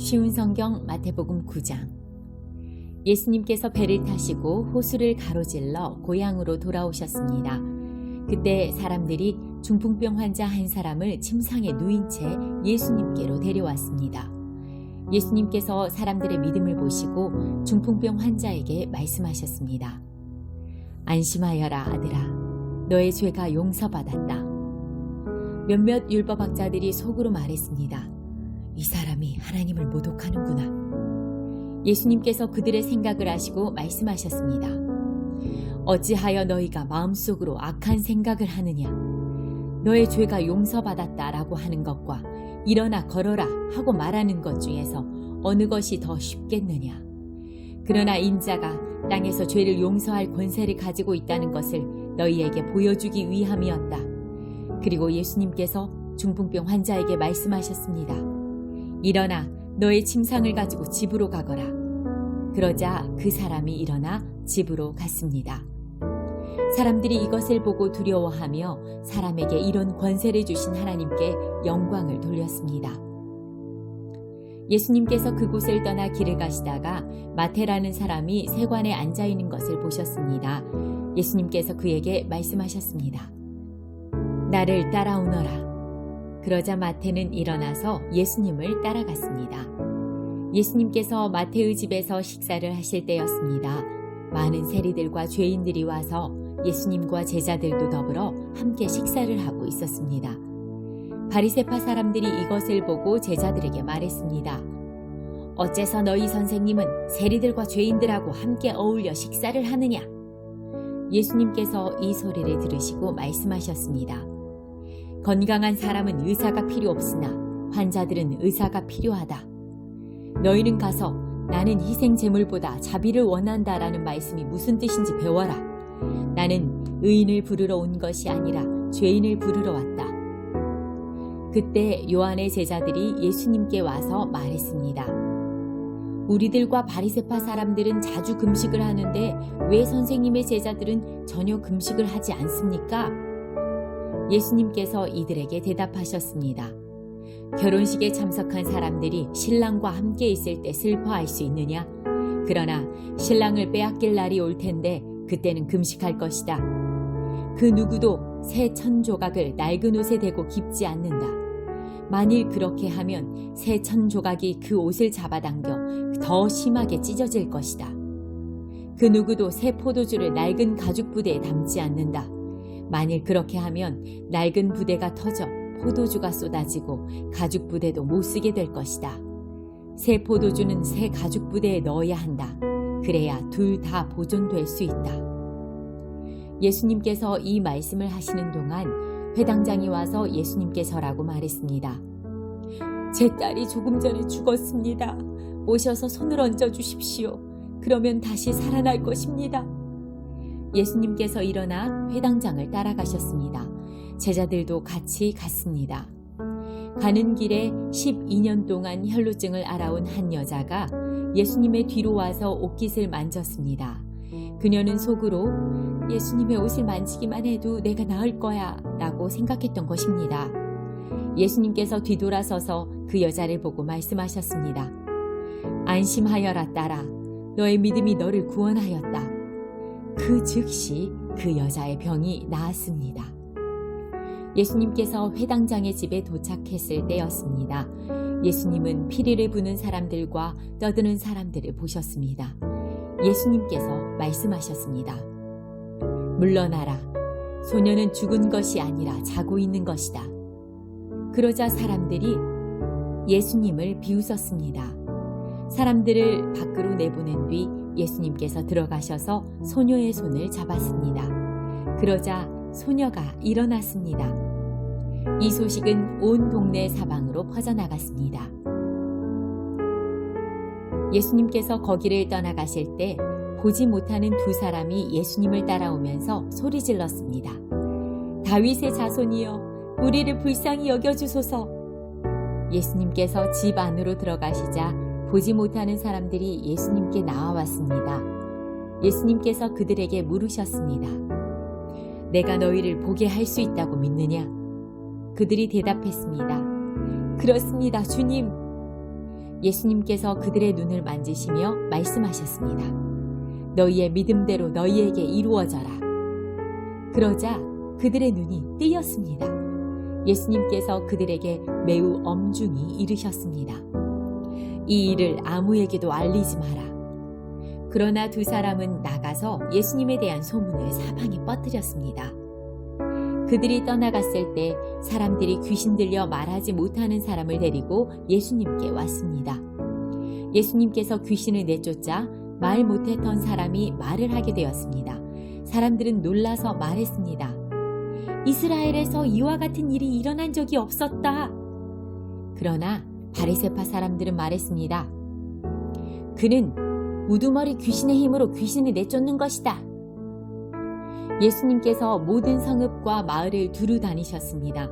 쉬운 성경 마태복음 9장. 예수님께서 배를 타시고 호수를 가로질러 고향으로 돌아오셨습니다. 그때 사람들이 중풍병 환자 한 사람을 침상에 누인 채 예수님께로 데려왔습니다. 예수님께서 사람들의 믿음을 보시고 중풍병 환자에게 말씀하셨습니다. 안심하여라 아들아, 너의 죄가 용서받았다. 몇몇 율법학자들이 속으로 말했습니다. 이 사람이 하나님을 모독하는구나. 예수님께서 그들의 생각을 아시고 말씀하셨습니다. 어찌하여 너희가 마음속으로 악한 생각을 하느냐. 너의 죄가 용서받았다라고 하는 것과 일어나 걸어라 하고 말하는 것 중에서 어느 것이 더 쉽겠느냐. 그러나 인자가 땅에서 죄를 용서할 권세를 가지고 있다는 것을 너희에게 보여주기 위함이었다. 그리고 예수님께서 중풍병 환자에게 말씀하셨습니다. 일어나 너의 침상을 가지고 집으로 가거라. 그러자 그 사람이 일어나 집으로 갔습니다. 사람들이 이것을 보고 두려워하며 사람에게 이런 권세를 주신 하나님께 영광을 돌렸습니다. 예수님께서 그곳을 떠나 길을 가시다가 마태라는 사람이 세관에 앉아 있는 것을 보셨습니다. 예수님께서 그에게 말씀하셨습니다. 나를 따라오너라. 그러자 마태는 일어나서 예수님을 따라갔습니다. 예수님께서 마태의 집에서 식사를 하실 때였습니다. 많은 세리들과 죄인들이 와서 예수님과 제자들도 더불어 함께 식사를 하고 있었습니다. 바리새파 사람들이 이것을 보고 제자들에게 말했습니다. 어째서 너희 선생님은 세리들과 죄인들하고 함께 어울려 식사를 하느냐? 예수님께서 이 소리를 들으시고 말씀하셨습니다. 건강한 사람은 의사가 필요 없으나 환자들은 의사가 필요하다. 너희는 가서 나는 희생 제물보다 자비를 원한다라는 말씀이 무슨 뜻인지 배워라. 나는 의인을 부르러 온 것이 아니라 죄인을 부르러 왔다. 그때 요한의 제자들이 예수님께 와서 말했습니다. 우리들과 바리새파 사람들은 자주 금식을 하는데 왜 선생님의 제자들은 전혀 금식을 하지 않습니까? 예수님께서 이들에게 대답하셨습니다. 결혼식에 참석한 사람들이 신랑과 함께 있을 때 슬퍼할 수 있느냐? 그러나 신랑을 빼앗길 날이 올 텐데 그때는 금식할 것이다. 그 누구도 새 천조각을 낡은 옷에 대고 깁지 않는다. 만일 그렇게 하면 새 천조각이 그 옷을 잡아당겨 더 심하게 찢어질 것이다. 그 누구도 새 포도주를 낡은 가죽 부대에 담지 않는다. 만일 그렇게 하면 낡은 부대가 터져 포도주가 쏟아지고 가죽 부대도 못 쓰게 될 것이다. 새 포도주는 새 가죽 부대에 넣어야 한다. 그래야 둘 다 보존될 수 있다. 예수님께서 이 말씀을 하시는 동안 회당장이 와서 예수님께 절하고 말했습니다. 제 딸이 조금 전에 죽었습니다. 오셔서 손을 얹어 주십시오. 그러면 다시 살아날 것입니다. 예수님께서 일어나 회당장을 따라가셨습니다. 제자들도 같이 갔습니다. 가는 길에 12년 동안 혈루증을 앓아온 한 여자가 예수님의 뒤로 와서 옷깃을 만졌습니다. 그녀는 속으로 예수님의 옷을 만지기만 해도 내가 나을 거야 라고 생각했던 것입니다. 예수님께서 뒤돌아서서 그 여자를 보고 말씀하셨습니다. 안심하여라 딸아, 너의 믿음이 너를 구원하였다. 그 즉시 그 여자의 병이 나았습니다. 예수님께서 회당장의 집에 도착했을 때였습니다. 예수님은 피리를 부는 사람들과 떠드는 사람들을 보셨습니다. 예수님께서 말씀하셨습니다. 물러나라. 소녀는 죽은 것이 아니라 자고 있는 것이다. 그러자 사람들이 예수님을 비웃었습니다. 사람들을 밖으로 내보낸 뒤 예수님께서 들어가셔서 소녀의 손을 잡았습니다. 그러자 소녀가 일어났습니다. 이 소식은 온 동네 사방으로 퍼져나갔습니다. 예수님께서 거기를 떠나가실 때 보지 못하는 두 사람이 예수님을 따라오면서 소리질렀습니다. 다윗의 자손이여, 우리를 불쌍히 여겨주소서. 예수님께서 집 안으로 들어가시자 보지 못하는 사람들이 예수님께 나와왔습니다. 예수님께서 그들에게 물으셨습니다. 내가 너희를 보게 할 수 있다고 믿느냐? 그들이 대답했습니다. 그렇습니다, 주님. 예수님께서 그들의 눈을 만지시며 말씀하셨습니다. 너희의 믿음대로 너희에게 이루어져라. 그러자 그들의 눈이 뜨였습니다. 예수님께서 그들에게 매우 엄중히 이르셨습니다. 이 일을 아무에게도 알리지 마라. 그러나 두 사람은 나가서 예수님에 대한 소문을 사방에 퍼뜨렸습니다. 그들이 떠나갔을 때 사람들이 귀신 들려 말하지 못하는 사람을 데리고 예수님께 왔습니다. 예수님께서 귀신을 내쫓자 말 못했던 사람이 말을 하게 되었습니다. 사람들은 놀라서 말했습니다. 이스라엘에서 이와 같은 일이 일어난 적이 없었다. 그러나 바리새파 사람들은 말했습니다. 그는 우두머리 귀신의 힘으로 귀신을 내쫓는 것이다. 예수님께서 모든 성읍과 마을을 두루 다니셨습니다.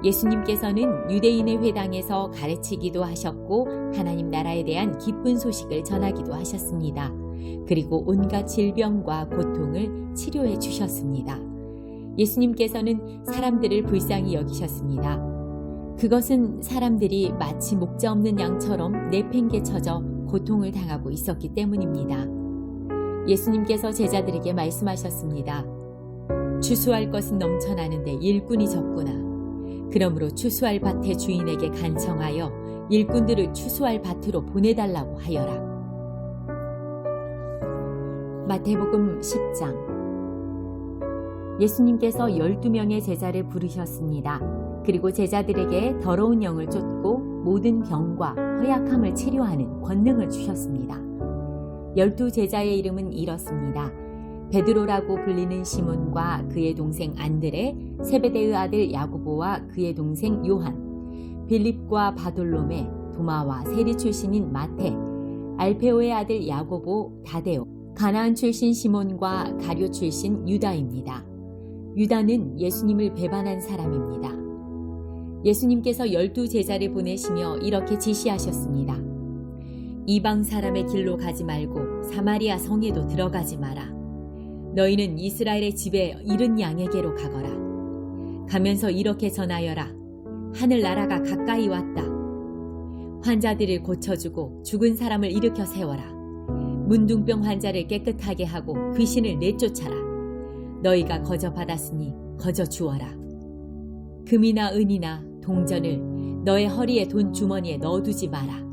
예수님께서는 유대인의 회당에서 가르치기도 하셨고 하나님 나라에 대한 기쁜 소식을 전하기도 하셨습니다. 그리고 온갖 질병과 고통을 치료해 주셨습니다. 예수님께서는 사람들을 불쌍히 여기셨습니다. 그것은 사람들이 마치 목자 없는 양처럼 내팽개쳐져 고통을 당하고 있었기 때문입니다. 예수님께서 제자들에게 말씀하셨습니다. 추수할 것은 넘쳐나는데 일꾼이 적구나. 그러므로 추수할 밭의 주인에게 간청하여 일꾼들을 추수할 밭으로 보내달라고 하여라. 마태복음 10장. 예수님께서 12명의 제자를 부르셨습니다. 그리고 제자들에게 더러운 영을 쫓고 모든 병과 허약함을 치료하는 권능을 주셨습니다. 12제자의 이름은 이렇습니다. 베드로라고 불리는 시몬과 그의 동생 안드레, 세베대의 아들 야고보와 그의 동생 요한, 빌립과 바돌로메, 도마와 세리 출신인 마테, 알페오의 아들 야고보, 다데오, 가나안 출신 시몬과 가룟 출신 유다입니다. 유다는 예수님을 배반한 사람입니다. 예수님께서 12제자를 보내시며 이렇게 지시하셨습니다. 이방 사람의 길로 가지 말고 사마리아 성에도 들어가지 마라. 너희는 이스라엘의 집에 잃은 양에게로 가거라. 가면서 이렇게 전하여라. 하늘나라가 가까이 왔다. 환자들을 고쳐주고 죽은 사람을 일으켜 세워라. 문둥병 환자를 깨끗하게 하고 귀신을 내쫓아라. 너희가 거저 받았으니 거저 주어라. 금이나 은이나 동전을 너의 허리에 돈 주머니에 넣어두지 마라.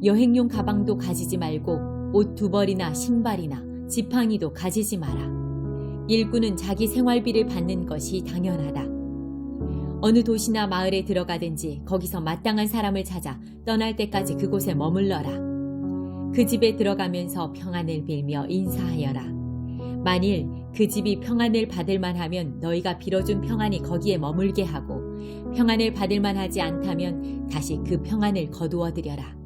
여행용 가방도 가지지 말고 옷 2벌이나 신발이나 지팡이도 가지지 마라. 일꾼은 자기 생활비를 받는 것이 당연하다. 어느 도시나 마을에 들어가든지 거기서 마땅한 사람을 찾아 떠날 때까지 그곳에 머물러라. 그 집에 들어가면서 평안을 빌며 인사하여라. 만일 그 집이 평안을 받을 만하면 너희가 빌어준 평안이 거기에 머물게 하고 평안을 받을 만하지 않다면 다시 그 평안을 거두어드려라.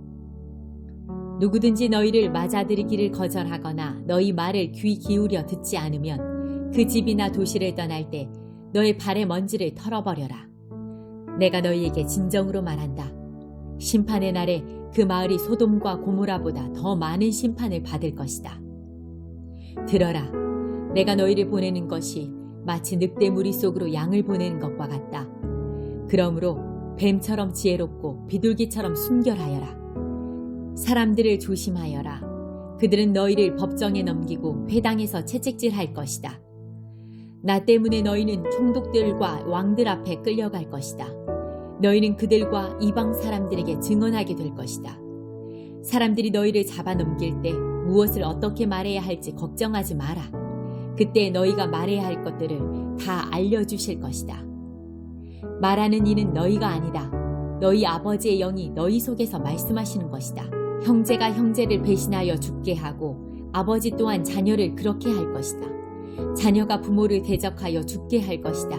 누구든지 너희를 맞아들이기를 거절하거나 너희 말을 귀 기울여 듣지 않으면 그 집이나 도시를 떠날 때 너의 발의 먼지를 털어버려라. 내가 너희에게 진정으로 말한다. 심판의 날에 그 마을이 소돔과 고모라보다 더 많은 심판을 받을 것이다. 들어라. 내가 너희를 보내는 것이 마치 늑대 무리 속으로 양을 보내는 것과 같다. 그러므로 뱀처럼 지혜롭고 비둘기처럼 순결하여라. 사람들을 조심하여라. 그들은 너희를 법정에 넘기고 회당에서 채찍질할 것이다. 나 때문에 너희는 총독들과 왕들 앞에 끌려갈 것이다. 너희는 그들과 이방 사람들에게 증언하게 될 것이다. 사람들이 너희를 잡아넘길 때 무엇을 어떻게 말해야 할지 걱정하지 마라. 그때 너희가 말해야 할 것들을 다 알려주실 것이다. 말하는 이는 너희가 아니다. 너희 아버지의 영이 너희 속에서 말씀하시는 것이다. 형제가 형제를 배신하여 죽게 하고 아버지 또한 자녀를 그렇게 할 것이다. 자녀가 부모를 대적하여 죽게 할 것이다.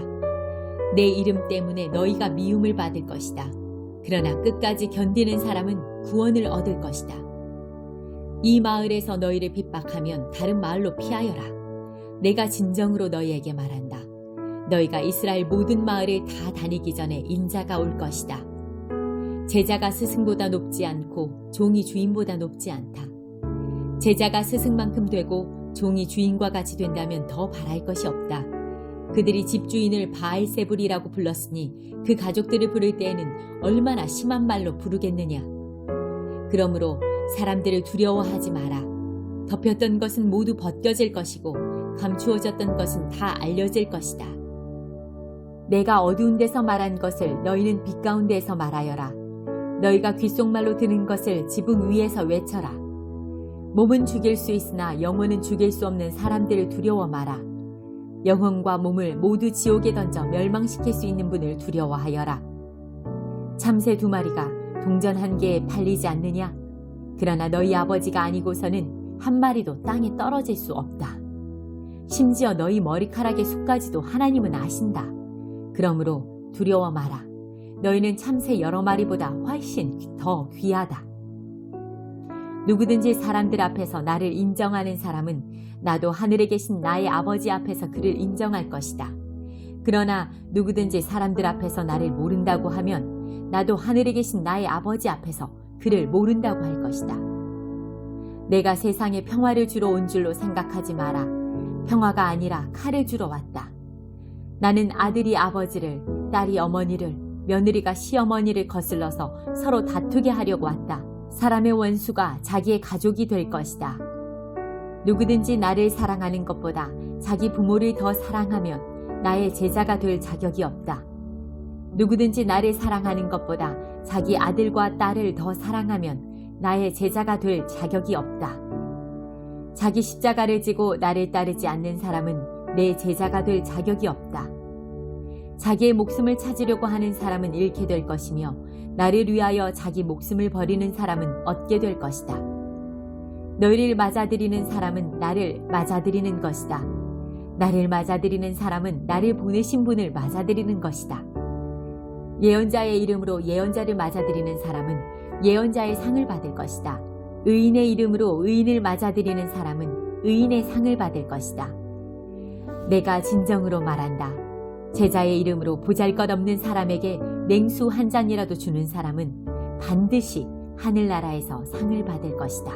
내 이름 때문에 너희가 미움을 받을 것이다. 그러나 끝까지 견디는 사람은 구원을 얻을 것이다. 이 마을에서 너희를 핍박하면 다른 마을로 피하여라. 내가 진정으로 너희에게 말한다. 너희가 이스라엘 모든 마을을 다 다니기 전에 인자가 올 것이다. 제자가 스승보다 높지 않고 종이 주인보다 높지 않다. 제자가 스승만큼 되고 종이 주인과 같이 된다면 더 바랄 것이 없다. 그들이 집주인을 바알세불이라고 불렀으니 그 가족들을 부를 때에는 얼마나 심한 말로 부르겠느냐. 그러므로 사람들을 두려워하지 마라. 덮였던 것은 모두 벗겨질 것이고 감추어졌던 것은 다 알려질 것이다. 내가 어두운 데서 말한 것을 너희는 빛 가운데에서 말하여라. 너희가 귓속말로 들은 것을 지붕 위에서 외쳐라. 몸은 죽일 수 있으나 영혼은 죽일 수 없는 사람들을 두려워 마라. 영혼과 몸을 모두 지옥에 던져 멸망시킬 수 있는 분을 두려워하여라. 참새 2마리가 동전 1개에 팔리지 않느냐? 그러나 너희 아버지가 아니고서는 한 마리도 땅에 떨어질 수 없다. 심지어 너희 머리카락의 숫까지도 하나님은 아신다. 그러므로 두려워 마라. 너희는 참새 여러 마리보다 훨씬 더 귀하다. 누구든지 사람들 앞에서 나를 인정하는 사람은 나도 하늘에 계신 나의 아버지 앞에서 그를 인정할 것이다. 그러나 누구든지 사람들 앞에서 나를 모른다고 하면 나도 하늘에 계신 나의 아버지 앞에서 그를 모른다고 할 것이다. 내가 세상에 평화를 주러 온 줄로 생각하지 마라. 평화가 아니라 칼을 주러 왔다. 나는 아들이 아버지를, 딸이 어머니를, 며느리가 시어머니를 거슬러서 서로 다투게 하려고 왔다. 사람의 원수가 자기의 가족이 될 것이다. 누구든지 나를 사랑하는 것보다 자기 부모를 더 사랑하면 나의 제자가 될 자격이 없다. 누구든지 나를 사랑하는 것보다 자기 아들과 딸을 더 사랑하면 나의 제자가 될 자격이 없다. 자기 십자가를 지고 나를 따르지 않는 사람은 내 제자가 될 자격이 없다. 자기의 목숨을 찾으려고 하는 사람은 잃게 될 것이며 나를 위하여 자기 목숨을 버리는 사람은 얻게 될 것이다. 너희를 맞아들이는 사람은 나를 맞아들이는 것이다. 나를 맞아들이는 사람은 나를 보내신 분을 맞아들이는 것이다. 예언자의 이름으로 예언자를 맞아들이는 사람은 예언자의 상을 받을 것이다. 의인의 이름으로 의인을 맞아들이는 사람은 의인의 상을 받을 것이다. 내가 진정으로 말한다. 제자의 이름으로 보잘것없는 사람에게 냉수 한 잔이라도 주는 사람은 반드시 하늘나라에서 상을 받을 것이다.